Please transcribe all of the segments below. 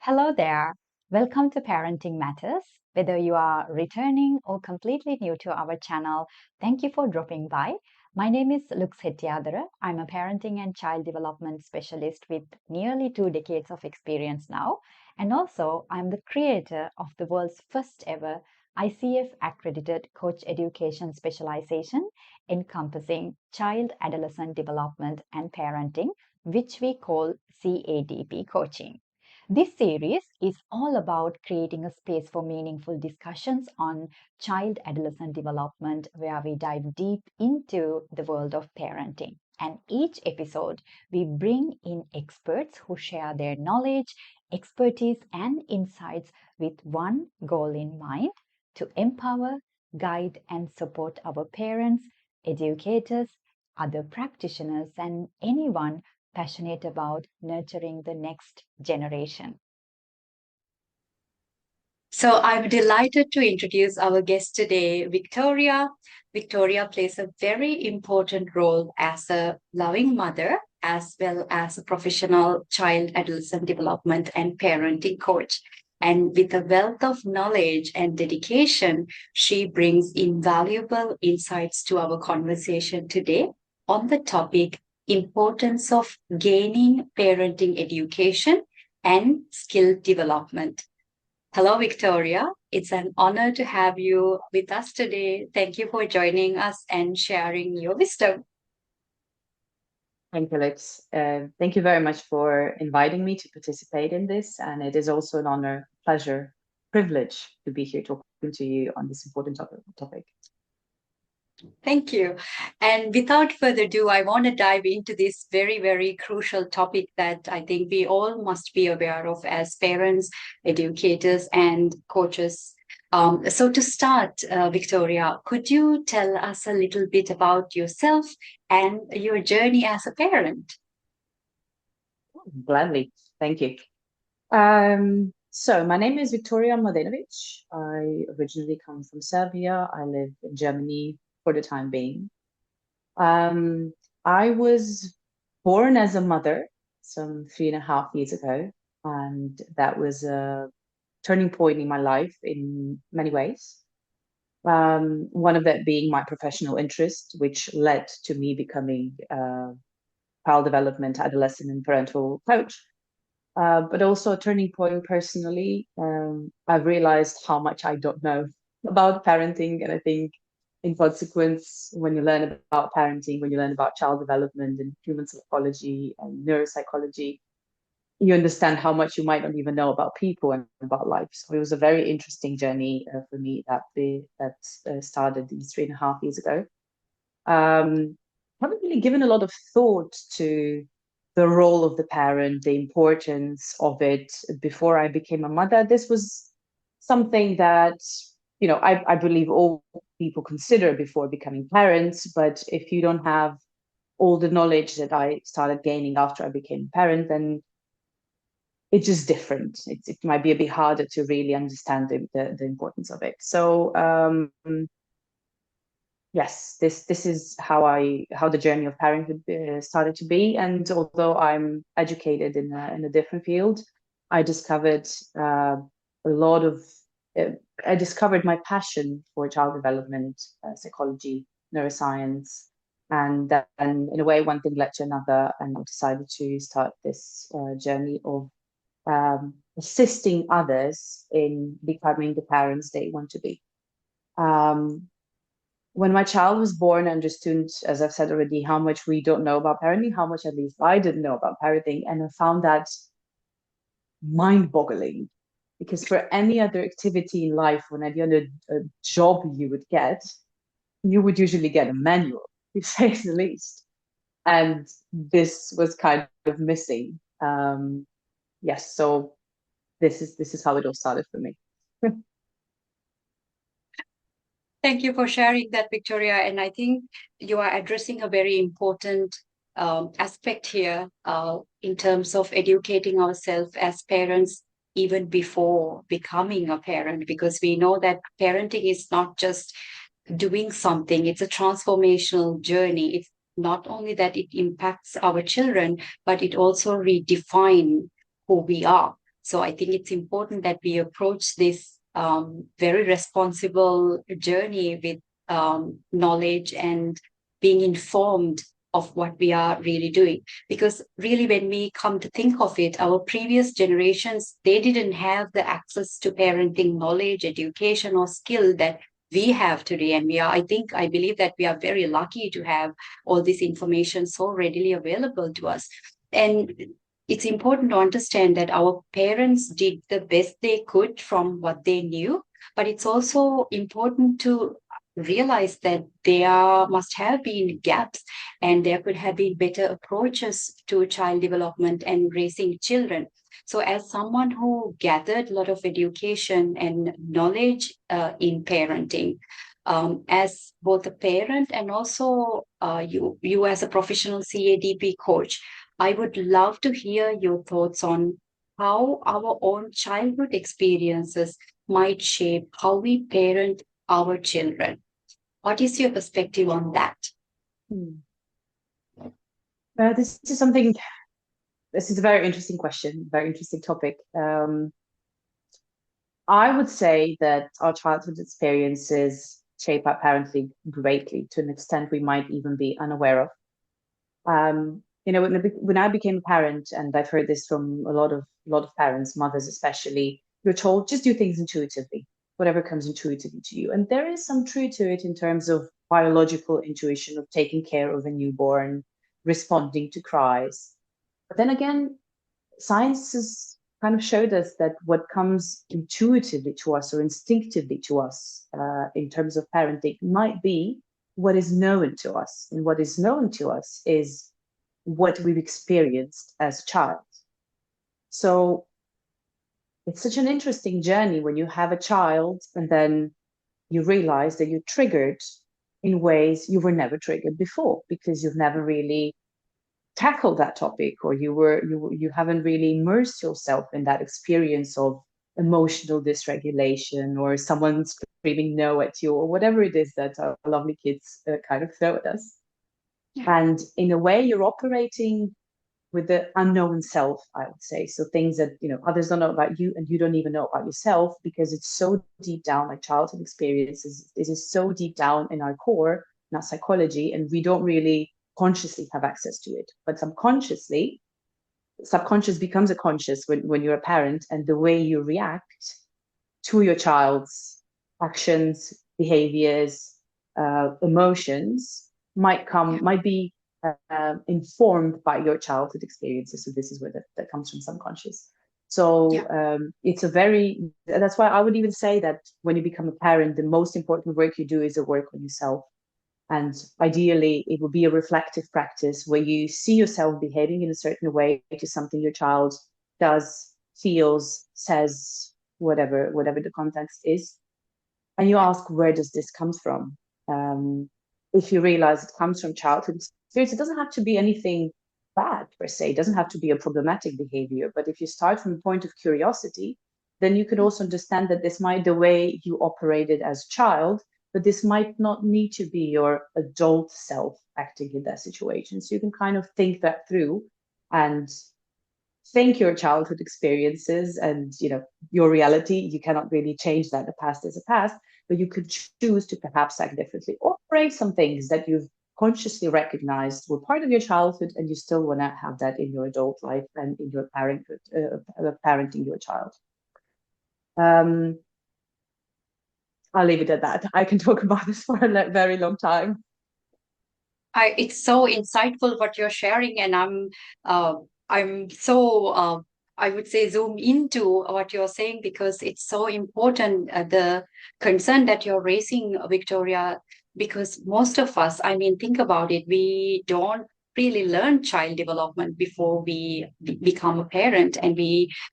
Hello there. Welcome to Parenting Matters. Whether you are returning or completely new to our channel, thank you for dropping by. My name is Lux Hettiyadura. I'm a parenting and child development specialist with nearly 2 decades of experience now. And also, I'm the creator of the world's first ever ICF accredited coach education specialization encompassing child, adolescent development and parenting, which we call CADP coaching. This series is all about creating a space for meaningful discussions on child-adolescent development, where we dive deep into the world of parenting. And each episode, we bring in experts who share their knowledge, expertise, and insights with one goal in mind: to empower, guide, and support our parents, educators, other practitioners, and anyone passionate about nurturing the next generation. So I'm delighted to introduce our guest today, Viktorija. Viktorija plays a very important role as a loving mother, as well as a professional child, adolescent development and parenting coach. And with a wealth of knowledge and dedication, she brings invaluable insights to our conversation today on the topic importance of gaining parenting education and skill development. Hello, Viktorija. It's an honor to have you with us today. Thank you for joining us and sharing your wisdom. Thank you, Lex. Thank you very much for inviting me to participate in this. And it is also an honor, pleasure, privilege to be here talking to you on this important topic. Thank you. And without further ado, I want to dive into this very, very crucial topic that I think we all must be aware of as parents, educators, and coaches. So to start, Viktorija, could you tell us a little bit about yourself and your journey as a parent? Gladly. Thank you. So my name is Viktorija Mladenovic. I originally come from Serbia. I live in Germany for the time being. I was born as a mother some 3.5 years ago, and that was a turning point in my life in many ways. One of that being my professional interest, which led to me becoming a child development, adolescent, and parental coach. But also a turning point personally. I've realized how much I don't know about parenting, and I think in consequence, when you learn about parenting, when you learn about child development and human psychology and neuropsychology, you understand how much you might not even know about people and about life. So it was a very interesting journey for me that started these 3.5 years ago. Haven't really given a lot of thought to the role of the parent, the importance of it before I became a mother. This was something that, I believe all people consider before becoming parents, but if you don't have all the knowledge that I started gaining after I became a parent, then it's just different. It might be a bit harder to really understand the importance of it. So yes, this is how the journey of parenthood started to be. And although I'm educated in a different field, I discovered I discovered my passion for child development, psychology, neuroscience, and then in a way one thing led to another, and I decided to start this journey of assisting others in becoming the parents they want to be. When my child was born, I understood, as I've said already, how much we don't know about parenting, how much at least I didn't know about parenting, and I found that mind-boggling. Because for any other activity in life, when any other job you would usually get a manual, to say the least. And this was kind of missing. Yes, so this is how it all started for me. Thank you for sharing that, Viktorija. And I think you are addressing a very important aspect here in terms of educating ourselves as parents even before becoming a parent, because we know that parenting is not just doing something, it's a transformational journey. It's not only that it impacts our children, but it also redefines who we are. So I think it's important that we approach this very responsible journey with knowledge and being informed of what we are really doing. Because really, when we come to think of it, our previous generations, they didn't have the access to parenting knowledge, education, or skill that we have today. And I believe that we are very lucky to have all this information so readily available to us. And it's important to understand that our parents did the best they could from what they knew, but it's also important to realize that there must have been gaps and there could have been better approaches to child development and raising children. So as someone who gathered a lot of education and knowledge in parenting, as both a parent and also you as a professional CADP coach, I would love to hear your thoughts on how our own childhood experiences might shape how we parent our children. What is your perspective on that? This is a very interesting question, very interesting topic. I would say that our childhood experiences shape our parenting greatly, to an extent we might even be unaware of. When I became a parent, and I've heard this from a lot of parents, mothers especially, you're told just do things intuitively, whatever comes intuitively to you. And there is some truth to it in terms of biological intuition of taking care of a newborn, responding to cries. But then again, science has kind of showed us that what comes intuitively to us or instinctively to us in terms of parenting might be what is known to us. And what is known to us is what we've experienced as a child. So it's such an interesting journey when you have a child and then you realize that you're triggered in ways you were never triggered before because you've never really tackled that topic, or you haven't really immersed yourself in that experience of emotional dysregulation or someone screaming no at you or whatever it is that our lovely kids kind of throw at us. And in a way, you're operating with the unknown self, I would say. So things that others don't know about you and you don't even know about yourself, because it's so deep down, like childhood experiences. This is so deep down in our core, in our psychology, and we don't really consciously have access to it. But subconscious becomes a conscious when you're a parent, and the way you react to your child's actions, behaviors, emotions might be informed by your childhood experiences. So this is where that comes from subconscious. So that's why I would even say that when you become a parent, the most important work you do is the work on yourself. And ideally, it will be a reflective practice where you see yourself behaving in a certain way to something your child does, feels, says, whatever the context is. And you ask, where does this come from? If you realize it comes from childhood experience, it doesn't have to be anything bad per se. It doesn't have to be a problematic behavior. But if you start from a point of curiosity, then you could also understand that this might be the way you operated as a child, but this might not need to be your adult self acting in that situation. So you can kind of think that through and think your childhood experiences and your reality. You cannot really change that. The past is a past, but you could choose to perhaps act differently or break some things that you've consciously recognized were part of your childhood, and you still want to have that in your adult life and in your parenthood, parenting your child. I'll leave it at that. I can talk about this for a very long time. It's so insightful what you're sharing, and I'm so I would say zoom into what you're saying, because it's so important, the concern that you're raising, Viktorija, because most of us, think about it, we don't really learn child development before we become a parent, and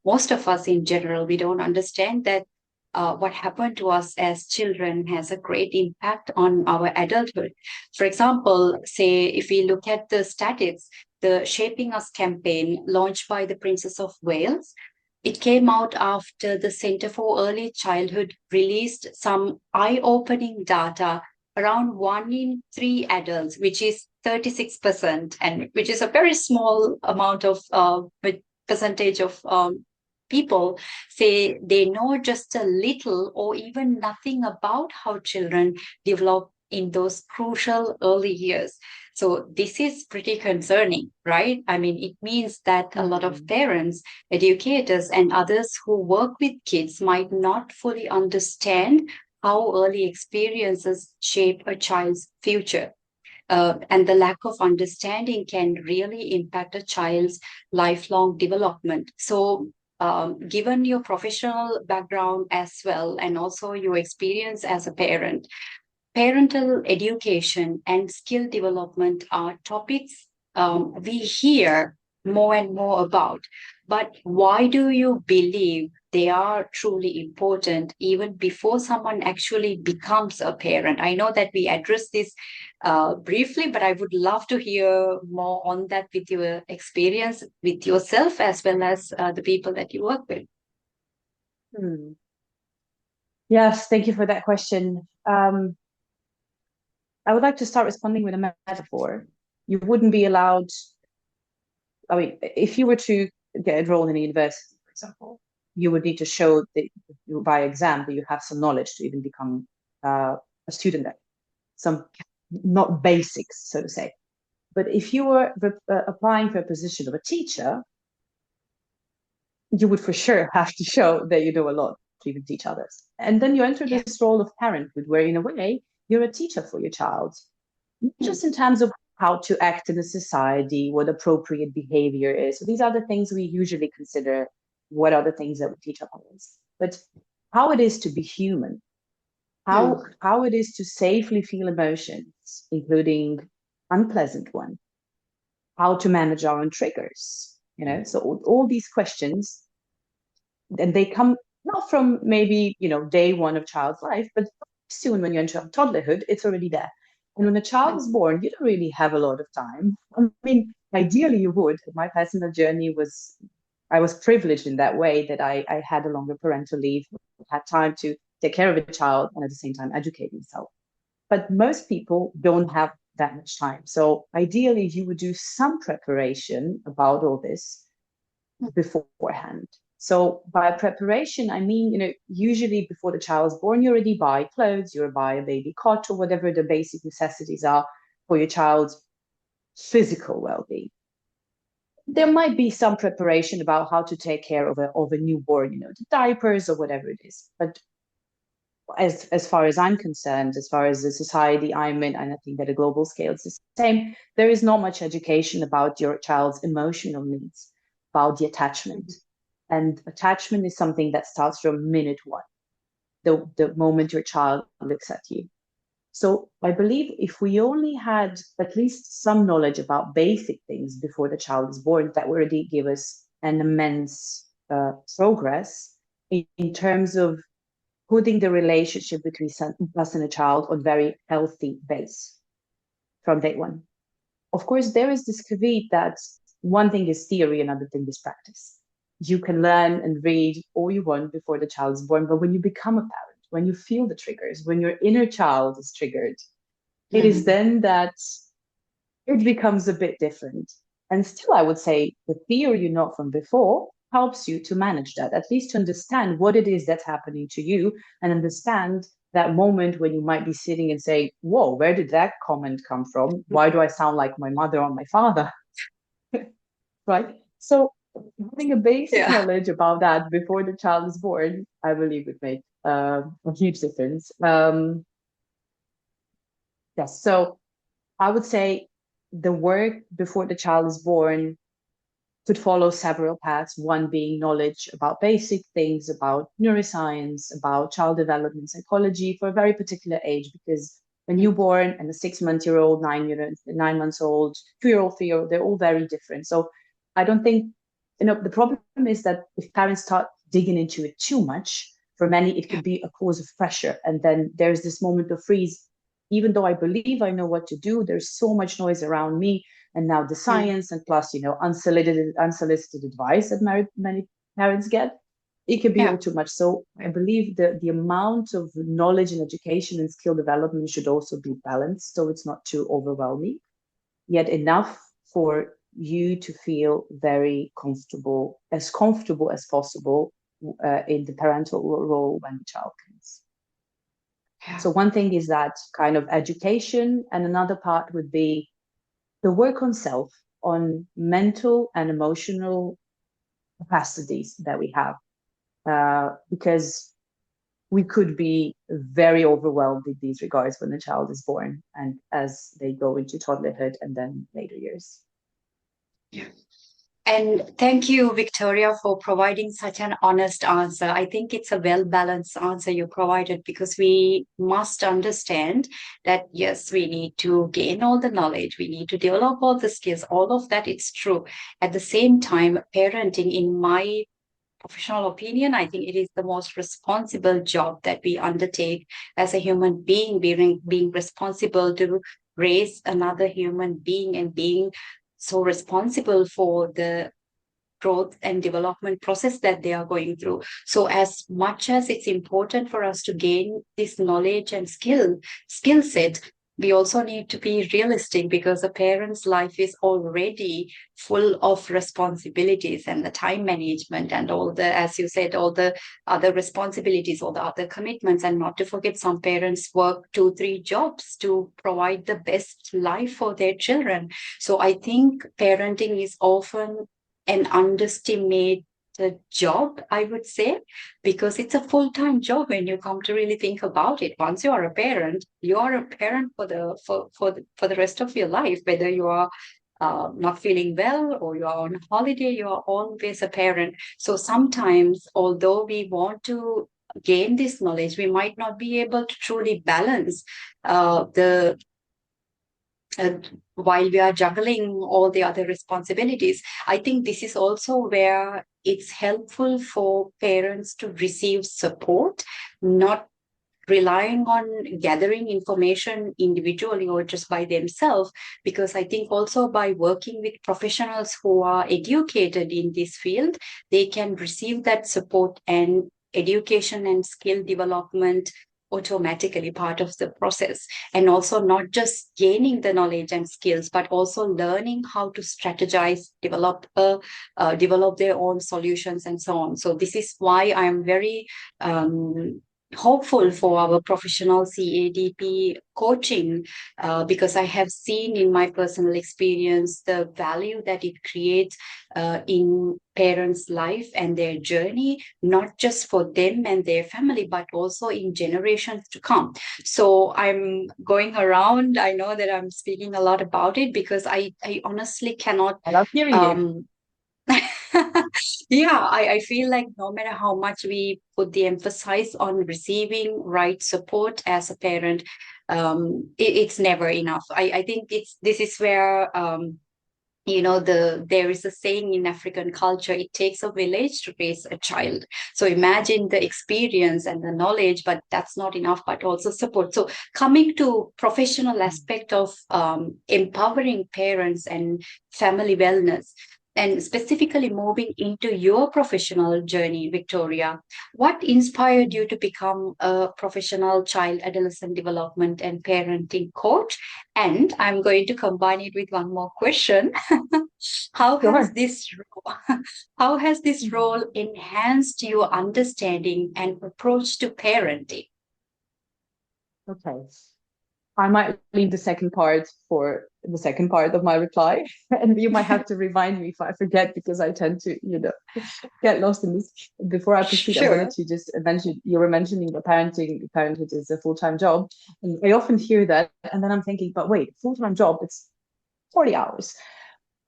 most of us in general, we don't understand that what happened to us as children has a great impact on our adulthood. For example, say if we look at the statistics, the Shaping Us campaign launched by the Princess of Wales, it came out after the Centre for Early Childhood released some eye-opening data around 1 in 3 adults, which is 36%, and which is a very small amount of percentage of people say they know just a little or even nothing about how children develop in those crucial early years. So this is pretty concerning, right? I mean, it means that a lot of parents, educators, and others who work with kids might not fully understand how early experiences shape a child's future. And the lack of understanding can really impact a child's lifelong development. So, given your professional background as well, and also your experience as a parent, parental education and skill development are topics we hear more and more about. But why do you believe they are truly important even before someone actually becomes a parent? I know that we addressed this briefly, but I would love to hear more on that with your experience with yourself as well as the people that you work with. Yes, thank you for that question. I would like to start responding with a metaphor. You wouldn't be allowed, I mean, if you were to get enrolled in a university, for example, you would need to show that by exam that you have some knowledge to even become a student there. Some, not basics, so to say. But if you were applying for a position of a teacher, you would for sure have to show that you know a lot to even teach others. And then you enter this role of parenthood, where in a way, you're a teacher for your child, not just in terms of how to act in a society, what appropriate behavior is. So these are the things we usually consider. What are the things that we teach our parents? But how it is to be human, how it is to safely feel emotions, including unpleasant ones, how to manage our own triggers, so all these questions, and they come not from maybe, day one of child's life, but soon when you enter toddlerhood, it's already there. And when a child is born, you don't really have a lot of time. I mean, ideally you would. My personal journey I was privileged in that way that I had a longer parental leave, had time to take care of a child and at the same time educate myself. But most people don't have that much time. So ideally, you would do some preparation about all this beforehand. So by preparation, I mean, usually before the child is born, you already buy clothes, you buy a baby cot or whatever the basic necessities are for your child's physical well-being. There might be some preparation about how to take care of a newborn, the diapers or whatever it is. But as far as I'm concerned, as far as the society I'm in, and I think at a global scale it's the same, there is not much education about your child's emotional needs, about the attachment. And attachment is something that starts from minute one, the moment your child looks at you. So I believe if we only had at least some knowledge about basic things before the child is born, that would already give us an immense progress in terms of putting the relationship between us and a child on very healthy base from day one. Of course, there is this caveat that one thing is theory, another thing is practice. You can learn and read all you want before the child is born, but when you become a parent, when you feel the triggers, when your inner child is triggered, it is then that it becomes a bit different. And still, I would say the theory you know from before helps you to manage that, at least to understand what it is that's happening to you and understand that moment when you might be sitting and say, whoa, where did that comment come from? Why do I sound like my mother or my father? Right? So having a basic knowledge about that before the child is born, I believe would make a huge difference. Yes, so I would say the work before the child is born could follow several paths, one being knowledge about basic things, about neuroscience, about child development psychology for a very particular age, because a newborn and a 6-month-old, 9 months old, 2-year-old, 3-year-old, they're all very different. So I don't think, the problem is that if parents start digging into it too much, for many, it could be a cause of pressure. And then there's this moment of freeze. Even though I believe I know what to do, there's so much noise around me. And now the science and plus, unsolicited advice that many parents get, it can be all too much. So I believe the amount of knowledge and education and skill development should also be balanced. So it's not too overwhelming, yet enough for you to feel very comfortable as possible in the parental role when the child comes. Yeah. So one thing is that kind of education, and another part would be the work on self, on mental and emotional capacities that we have, because we could be very overwhelmed in these regards when the child is born and as they go into toddlerhood and then later years. Yeah. And thank you, Viktorija, for providing such an honest answer. I think it's a well-balanced answer you provided, because we must understand that, yes, we need to gain all the knowledge, we need to develop all the skills, all of that, it's true. At the same time, parenting, in my professional opinion, I think it is the most responsible job that we undertake as a human being, being responsible to raise another human being and being so responsible for the growth and development process that they are going through. So as much as it's important for us to gain this knowledge and skill set, we also need to be realistic, because a parent's life is already full of responsibilities, and the time management and all the, as you said, all the other responsibilities, all the other commitments. And not to forget, some parents work 2-3 jobs to provide the best life for their children. So I think parenting is often an underestimated job, I would say, because it's a full-time job when you come to really think about it. Once you are a parent, you are a parent for the rest of your life, whether you are not feeling well or you are on holiday, you are always a parent. So sometimes, although we want to gain this knowledge, we might not be able to truly balance the while we are juggling all the other responsibilities. I think this is also where it's helpful for parents to receive support, not relying on gathering information individually or just by themselves, because I think also by working with professionals who are educated in this field, they can receive that support and education and skill development automatically part of the process. And also not just gaining the knowledge and skills, but also learning how to strategize, develop their own solutions and so on. So this is why I'm very hopeful for our professional CADP coaching, because I have seen in my personal experience the value that it creates in parents' life and their journey, not just for them and their family, but also in generations to come. So I'm going around. I know that I'm speaking a lot about it, because I honestly cannot. I love hearing you. Yeah, I feel like no matter how much we put the emphasis on receiving right support as a parent, it's never enough. I think this is where there is a saying in African culture, it takes a village to raise a child. So imagine the experience and the knowledge, but that's not enough, but also support. So coming to professional aspect of empowering parents and family wellness, and specifically moving into your professional journey, Viktorija, what inspired you to become a professional child, adolescent development and parenting coach? And I'm going to combine it with one more question. How has this role enhanced your understanding and approach to parenting? Okay. I might leave the second part for the second part of my reply, and you might have to remind me if I forget, because I tend to, get lost in this. Before I proceed, Sure. I wanted to just mention, you were mentioning that parenthood is a full-time job, and I often hear that, and then I'm thinking, but wait, full-time job, it's 40 hours.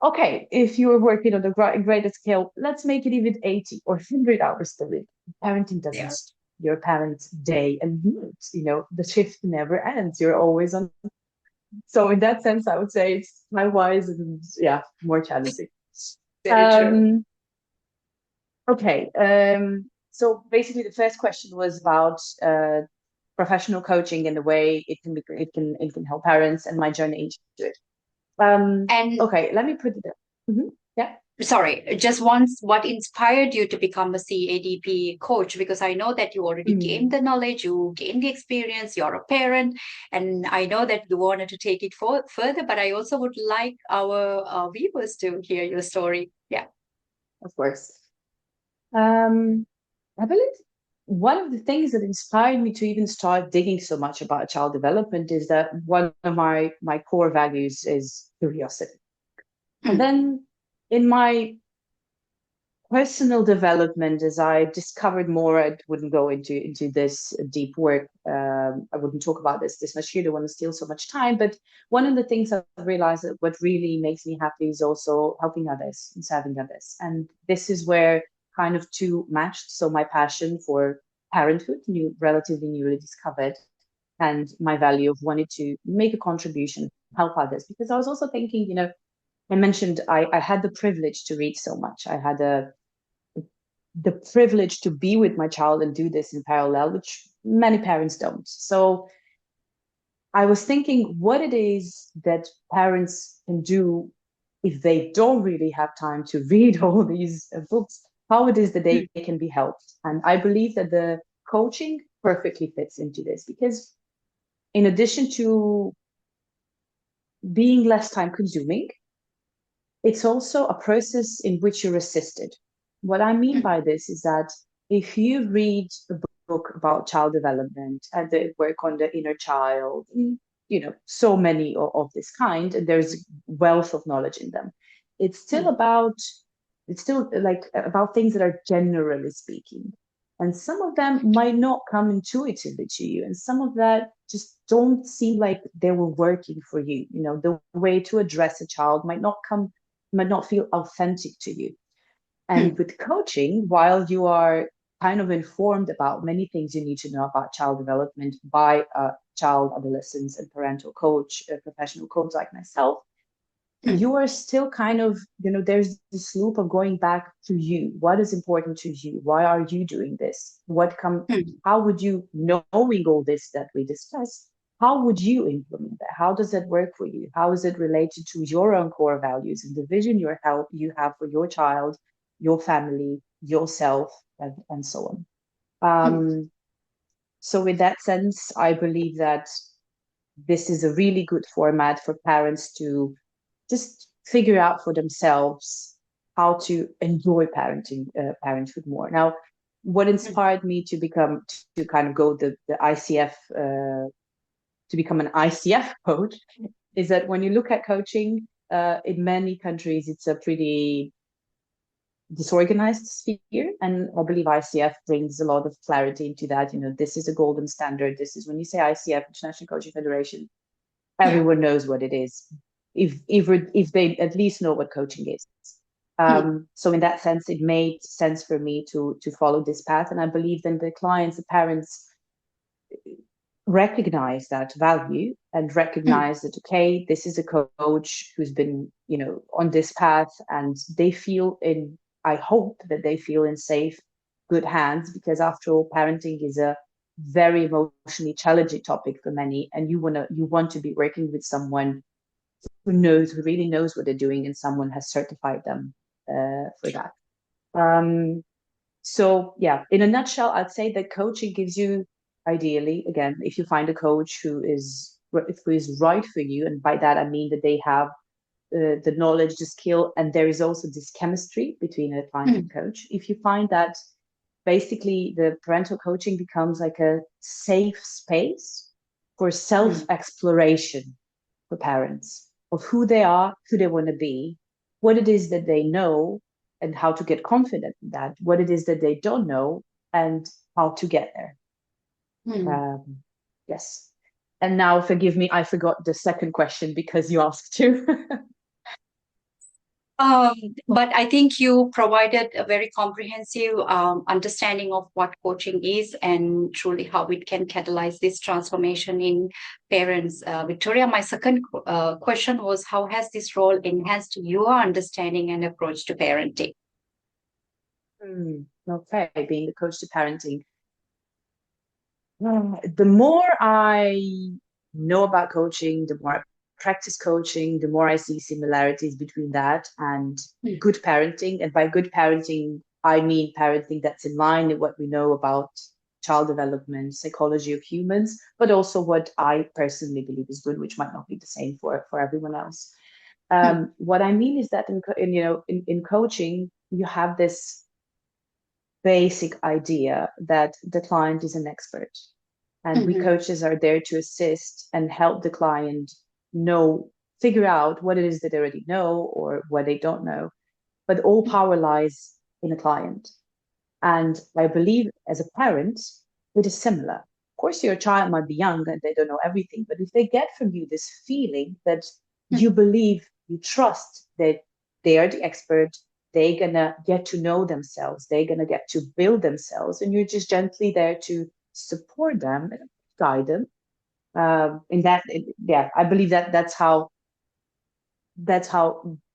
Okay, if you are working on the greater scale, let's make it even 80 or 100 hours per week. Parenting doesn't Yeah. stop your parents' day and night. The shift never ends. You're always on. So in that sense, I would say it's time-wise and more challenging. Very true. Okay. So basically, the first question was about professional coaching and the way it can help parents and my journey into it. And Okay, let me put it. Yeah. sorry, just once, what inspired you to become a CADP coach? Because I know that you already gained the knowledge, you gained the experience, you're a parent, and I know that you wanted to take it further, but I also would like our viewers to hear your story. Yeah. Of course. I believe one of the things that inspired me to even start digging so much about child development is that one of my core values is curiosity. And then in my personal development, as I discovered more, I wouldn't go into this deep work. I wouldn't talk about this much here. I don't want to steal so much time. But one of the things I've realized that what really makes me happy is also helping others and serving others. And this is where kind of two matched. So my passion for parenthood, relatively newly discovered, and my value of wanting to make a contribution, help others. Because I was also thinking, I mentioned I had the privilege to read so much. I had the privilege to be with my child and do this in parallel, which many parents don't. So I was thinking what it is that parents can do if they don't really have time to read all these books, how it is that they can be helped. And I believe that the coaching perfectly fits into this, because in addition to being less time consuming, it's also a process in which you're assisted. What I mean by this is that if you read a book about child development and they work on the inner child, so many of this kind, and there's wealth of knowledge in them. It's still like about things that are generally speaking. And some of them might not come intuitively to you, and some of that just don't seem like they were working for you. The way to address a child might not feel authentic to you. And with coaching, while you are kind of informed about many things you need to know about child development by a child, adolescence, and parental coach, a professional coach like myself, you are still kind of, there's this loop of going back to you. What is important to you? Why are you doing this? How would you, knowing all this that we discussed, how would you implement that? How does that work for you? How is it related to your own core values and the vision you have for your child, your family, yourself, and so on? So in that sense, I believe that this is a really good format for parents to just figure out for themselves how to enjoy parenthood more. Now, what inspired me to kind of go the ICF, to become an ICF coach, is that when you look at coaching, in many countries, it's a pretty disorganized sphere, and I believe ICF brings a lot of clarity into that. This is a golden standard. This is, when you say ICF, International Coaching Federation, everyone knows what it is, if they at least know what coaching is. So in that sense, it made sense for me to follow this path, and I believe then the clients, the parents, recognize that value and recognize that, okay, this is a coach who's been on this path, and I hope that they feel in safe, good hands, because after all, parenting is a very emotionally challenging topic for many, and you want to be working with someone who really knows what they're doing, and someone has certified them for that. So yeah, in a nutshell, I'd say that coaching gives you, ideally, again, if you find a coach who is right for you, and by that I mean that they have the knowledge, the skill, and there is also this chemistry between a client and coach. If you find that basically the parental coaching becomes like a safe space for self-exploration for parents of who they are, who they want to be, what it is that they know, and how to get confident in that, what it is that they don't know, and how to get there. Yes. And now, forgive me, I forgot the second question because you asked too. But I think you provided a very comprehensive understanding of what coaching is and truly how it can catalyze this transformation in parents. Viktorija, my second question was, how has this role enhanced your understanding and approach to parenting? Okay, being the coach to parenting. The more I know about coaching, the more I practice coaching, the more I see similarities between that and good parenting. And by good parenting, I mean parenting that's in line with what we know about child development, psychology of humans, but also what I personally believe is good, which might not be the same for everyone else. What I mean is that in coaching, you have this basic idea that the client is an expert, and we coaches are there to assist and help the client figure out what it is that they already know or what they don't know. But all power lies in the client. And I believe as a parent, it is similar. Of course, your child might be young and they don't know everything, but if they get from you this feeling that you believe, you trust that they are the expert, they're gonna get to know themselves, they're gonna get to build themselves, and you're just gently there to support them and guide them. I believe that's how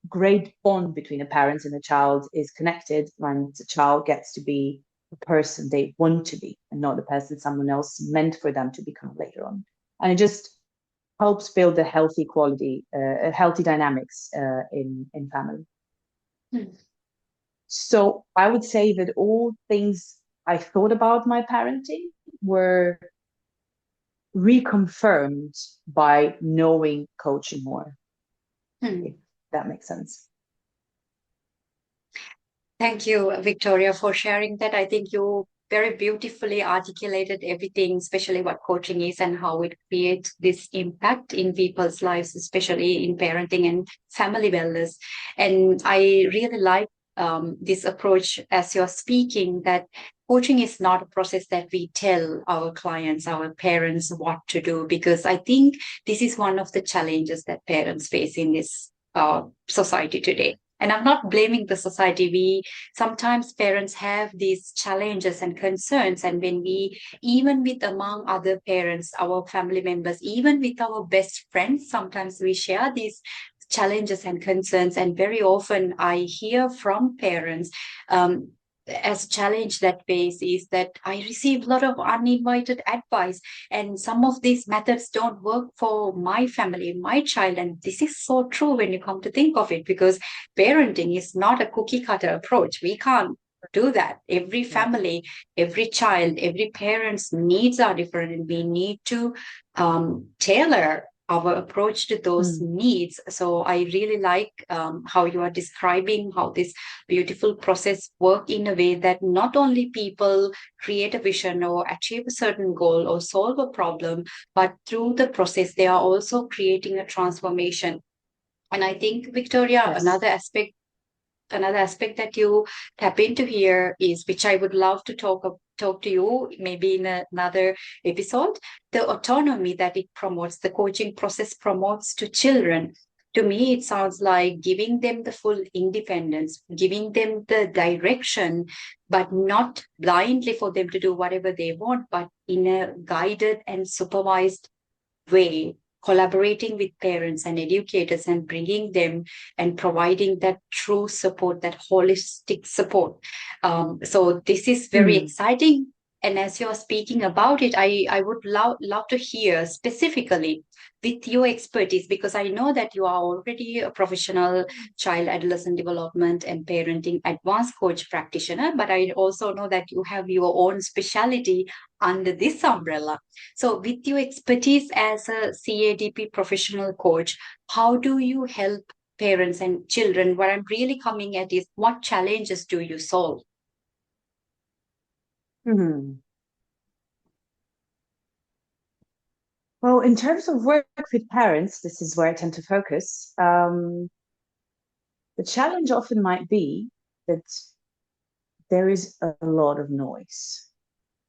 great bond between a parent and a child is connected when the child gets to be the person they want to be and not the person someone else meant for them to become later on. And it just helps build a healthy healthy dynamics in family. So I would say that all things I thought about my parenting were reconfirmed by knowing coaching more. If that makes sense. Thank you, Viktorija, for sharing that. I think you very beautifully articulated everything, especially what coaching is and how it creates this impact in people's lives, especially in parenting and family wellness. And I really like this approach as you're speaking, that coaching is not a process that we tell our clients, our parents what to do, because I think this is one of the challenges that parents face in this society today. And I'm not blaming the society. Sometimes parents have these challenges and concerns. And when even with among other parents, our family members, even with our best friends, sometimes we share these challenges and concerns. And very often I hear from parents, as a challenge that face is that I receive a lot of uninvited advice, and some of these methods don't work for my family, my child. And this is so true when you come to think of it, because parenting is not a cookie cutter approach. We can't do that. Every family, every child, every parent's needs are different, and we need to tailor our approach to those needs. So I really like how you are describing how this beautiful process work in a way that not only people create a vision or achieve a certain goal or solve a problem, but through the process, they are also creating a transformation. And I think, Viktorija, another aspect that you tap into here is, which I would love to talk to you maybe in another episode, the autonomy that it promotes, the coaching process promotes to children. To me, it sounds like giving them the full independence, giving them the direction, but not blindly for them to do whatever they want, but in a guided and supervised way, collaborating with parents and educators and bringing them and providing that true support, that holistic support. So this is very exciting. And as you're speaking about it, I would love to hear specifically with your expertise, because I know that you are already a professional child, adolescent development and parenting advanced coach practitioner, but I also know that you have your own specialty under this umbrella. So with your expertise as a CADP professional coach, how do you help parents and children? What I'm really coming at is, what challenges do you solve? Well, in terms of work with parents, this is where I tend to focus. The challenge often might be that there is a lot of noise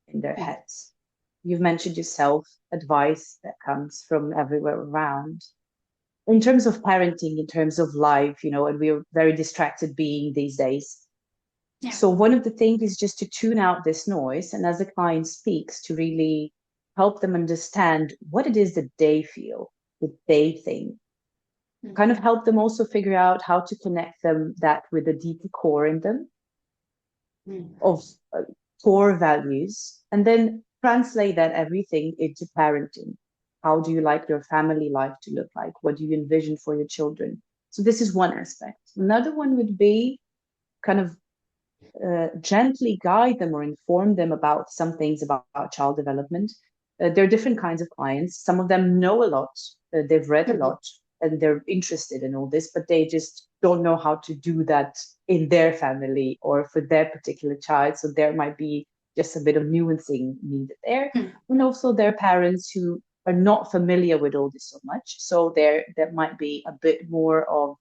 in their heads. You've mentioned yourself, advice that comes from everywhere around. In terms of parenting, in terms of life, and we're very distracted being these days. Yeah. So one of the things is just to tune out this noise, and as the client speaks, to really help them understand what it is that they feel, that they think. Kind of help them also figure out how to connect that with a deeper core in them of core values, and then translate that everything into parenting. How do you like your family life to look like? What do you envision for your children? So this is one aspect. Another one would be kind of gently guide them or inform them about some things about child development. There are different kinds of clients. Some of them know a lot, they've read a lot, and they're interested in all this, but they just don't know how to do that in their family or for their particular child. So there might be just a bit of nuancing needed there. And also there are parents who are not familiar with all this so much. So there might be a bit more of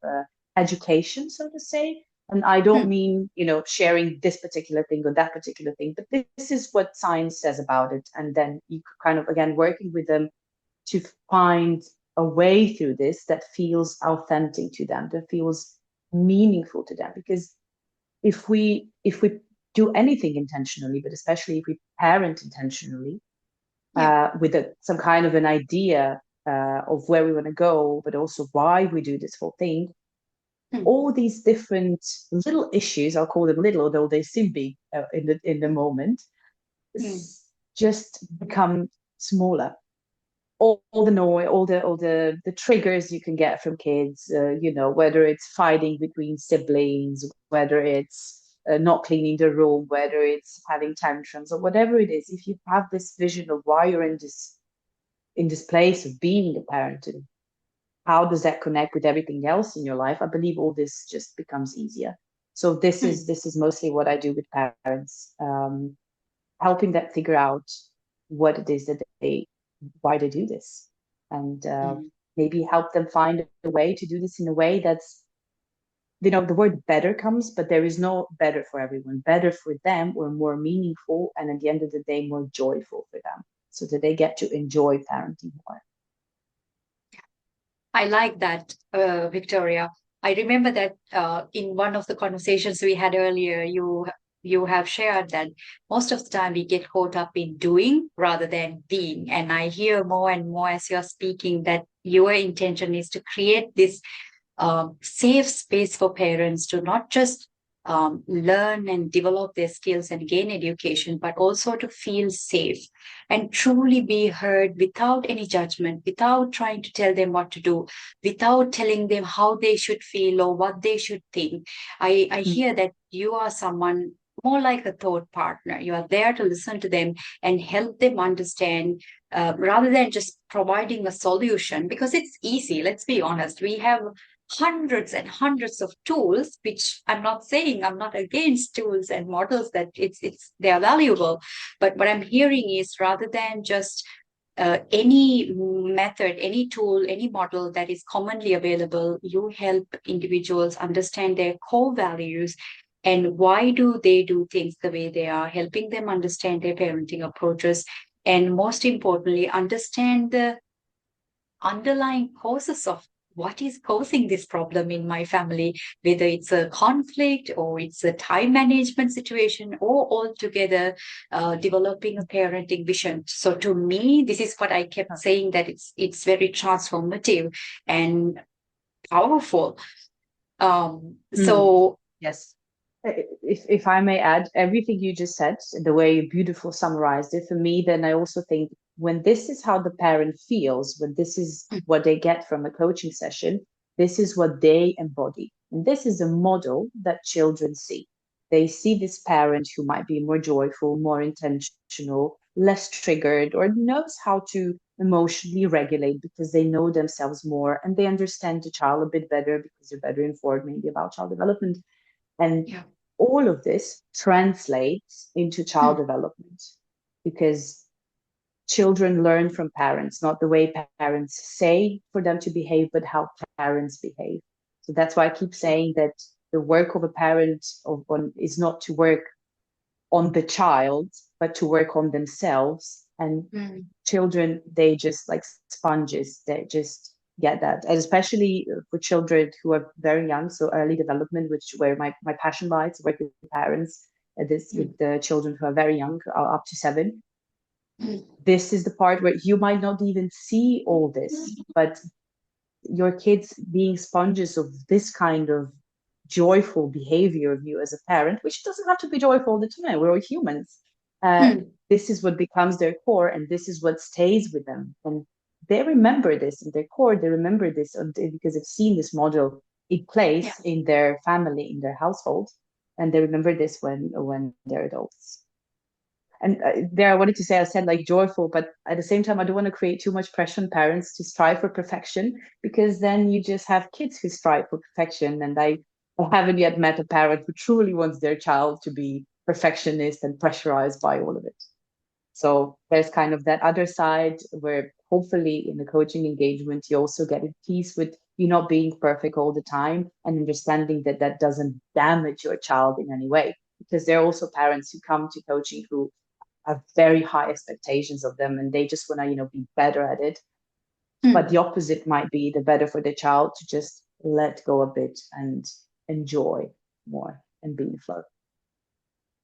education, so to say. And I don't mean, sharing this particular thing or that particular thing, but this is what science says about it. And then you kind of, again, working with them to find a way through this that feels authentic to them, that feels meaningful to them. Because if we do anything intentionally, but especially if we parent intentionally, with some kind of an idea of where we want to go, but also why we do this whole thing, all these different little issues, I'll call them little, although they seem big in the moment, just become smaller. All the noise, all the triggers you can get from kids, whether it's fighting between siblings, whether it's not cleaning the room, whether it's having tantrums or whatever it is. If you have this vision of why you're in this place of being a parent, and how does that connect with everything else in your life, I believe all this just becomes easier. So this is mostly what I do with parents, helping them figure out what it is that why they do this, and maybe help them find a way to do this in a way that's, the word better comes, but there is no better for everyone. Better for them, or more meaningful, and at the end of the day, more joyful for them, so that they get to enjoy parenting more. I like that, Viktorija. I remember that in one of the conversations we had earlier, you have shared that most of the time we get caught up in doing rather than being. And I hear more and more as you're speaking that your intention is to create this safe space for parents to not just learn and develop their skills and gain education, but also to feel safe and truly be heard without any judgment, without trying to tell them what to do, without telling them how they should feel or what they should think. I hear that you are someone more like a thought partner. You are there to listen to them and help them understand, rather than just providing a solution, because it's easy. Let's be honest. We have hundreds and hundreds of tools, which I'm not saying I'm not against tools and models, that they are valuable. But what I'm hearing is, rather than just any method, any tool, any model that is commonly available, you help individuals understand their core values and why do they do things the way they are, helping them understand their parenting approaches, and most importantly, understand the underlying causes of what is causing this problem in my family, whether it's a conflict or it's a time management situation, or altogether developing a parenting vision. So to me, this is what I kept saying, that it's very transformative and powerful. So yes, if I may add, everything you just said, the way you beautifully summarized it for me, then I also think when this is how the parent feels, when this is what they get from a coaching session, this is what they embody. And this is a model that children see. They see this parent who might be more joyful, more intentional, less triggered, or knows how to emotionally regulate because they know themselves more and they understand the child a bit better because they're better informed maybe about child development. And all of this translates into child development, because children learn from parents, not the way parents say for them to behave, but how parents behave. So that's why I keep saying that the work of a parent is not to work on the child, but to work on themselves. And children, they just like sponges, they just get that. And especially for children who are very young, so early development, where my passion lies, work with parents, with the children who are very young, up to 7. This is the part where you might not even see all this, but your kids being sponges of this kind of joyful behavior of you as a parent, which doesn't have to be joyful all the time. We're all humans. This is what becomes their core, and this is what stays with them. And they remember this in their core. They remember this because they've seen this model in place in their family, in their household, and they remember this when they're adults. And there, I wanted to say, I said like joyful, but at the same time, I don't want to create too much pressure on parents to strive for perfection, because then you just have kids who strive for perfection. And I haven't yet met a parent who truly wants their child to be perfectionist and pressurized by all of it. So there's kind of that other side where hopefully in the coaching engagement, you also get at peace with you not being perfect all the time, and understanding that that doesn't damage your child in any way. Because there are also parents who come to coaching who have very high expectations of them, and they just want to, be better at it. But the opposite might be the better for the child to just let go a bit and enjoy more and be in the flow.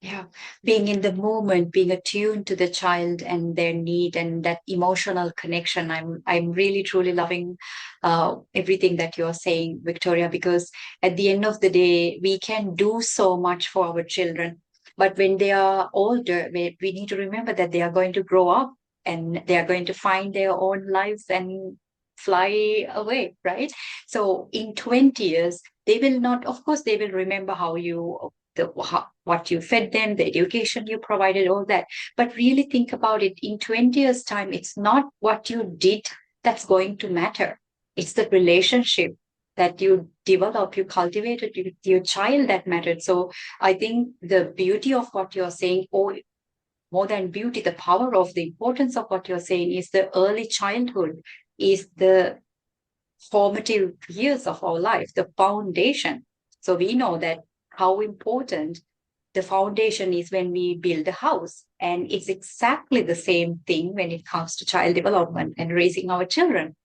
Yeah, being in the moment, being attuned to the child and their need and that emotional connection. I'm really truly loving everything that you're saying, Viktorija, because at the end of the day, we can do so much for our children. But when they are older, we need to remember that they are going to grow up and they are going to find their own lives and fly away, right? So in 20 years, they will not, of course, they will remember how you what you fed them, the education you provided, all that. But really think about it, in 20 years' time, it's not what you did that's going to matter. It's the relationship that you develop, you cultivated with your child that mattered. So I think the beauty of what you're saying, or more than beauty, the power of the importance of what you're saying is the early childhood is the formative years of our life, the foundation. So we know that how important the foundation is when we build a house. And it's exactly the same thing when it comes to child development and raising our children.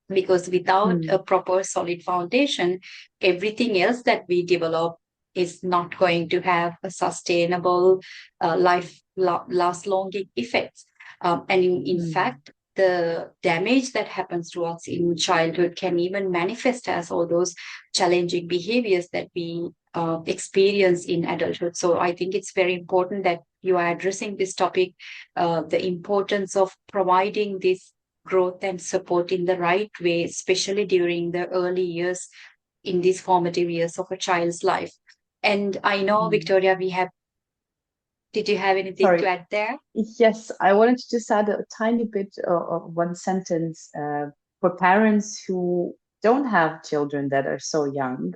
Because without a proper solid foundation, everything else that we develop is not going to have a sustainable last long effects. And in fact, the damage that happens to us in childhood can even manifest as all those challenging behaviors that we experience in adulthood. So I think it's very important that you are addressing this topic, the importance of providing this growth and support in the right way, especially during the early years, in these formative years of a child's life. And I know, Viktorija, did you have anything to add there? Yes, I wanted to just add a tiny bit of one sentence for parents who don't have children that are so young.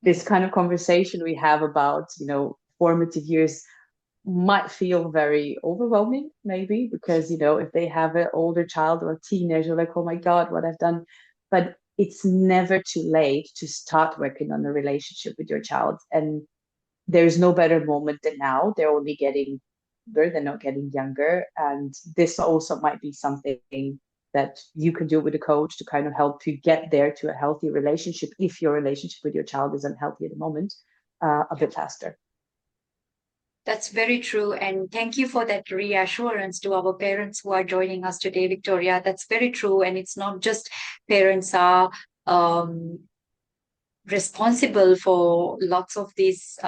This kind of conversation we have about, formative years might feel very overwhelming, maybe, because, if they have an older child or a teenager, like, oh my God, what I've done. But it's never too late to start working on a relationship with your child. And there's no better moment than now. They're only getting older, they're not getting younger. And this also might be something that you can do with a coach to kind of help you get there to a healthy relationship, if your relationship with your child is unhealthy at the moment, a bit faster. That's very true. And thank you for that reassurance to our parents who are joining us today, Viktorija. That's very true. And it's not just parents are responsible for lots of this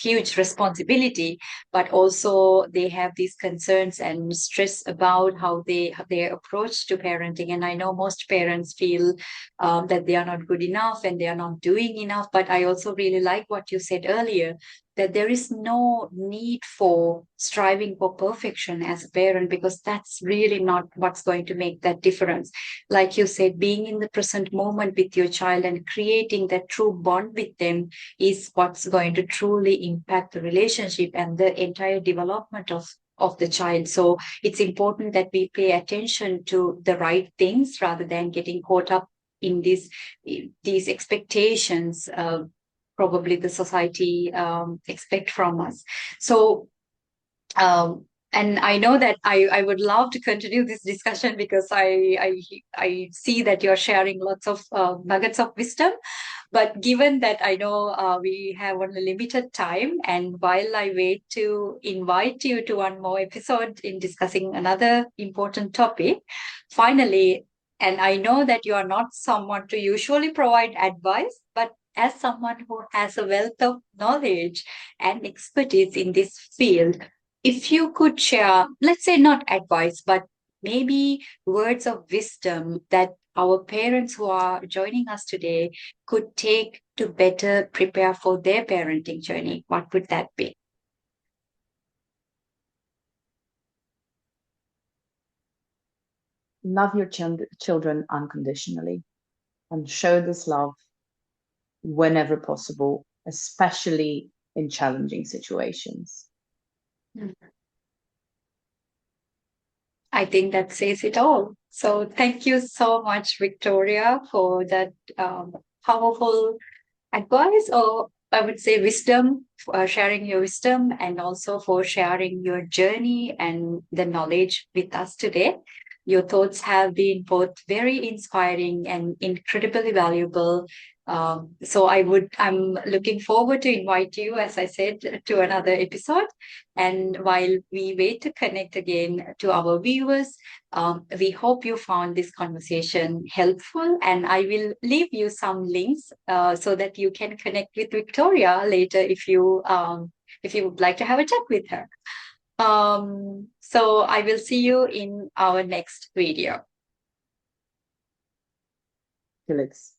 huge responsibility, but also they have these concerns and stress about how their approach to parenting. And I know most parents feel that they are not good enough and they are not doing enough. But I also really like what you said earlier, that there is no need for striving for perfection as a parent, because that's really not what's going to make that difference. Like you said, being in the present moment with your child and creating that true bond with them is what's going to truly impact the relationship and the entire development of the child. So it's important that we pay attention to the right things rather than getting caught up in these expectations probably the society expect from us. So and I know that I would love to continue this discussion, because I see that you're sharing lots of nuggets of wisdom. But given that I know we have only limited time, and while I wait to invite you to one more episode in discussing another important topic, finally, and I know that you are not someone to usually provide advice, but as someone who has a wealth of knowledge and expertise in this field, if you could share, let's say not advice, but maybe words of wisdom that our parents who are joining us today could take to better prepare for their parenting journey? What would that be? Love your children unconditionally and show this love whenever possible, especially in challenging situations. I think that says it all. So thank you so much, Viktorija, for that powerful advice, or I would say wisdom, sharing your wisdom, and also for sharing your journey and the knowledge with us today. Your thoughts have been both very inspiring and incredibly valuable. So I'm looking forward to invite you, as I said, to another episode. And while we wait to connect again to our viewers, we hope you found this conversation helpful, and I will leave you some links so that you can connect with Viktorija later if you would like to have a chat with her. So I will see you in our next video. Felix.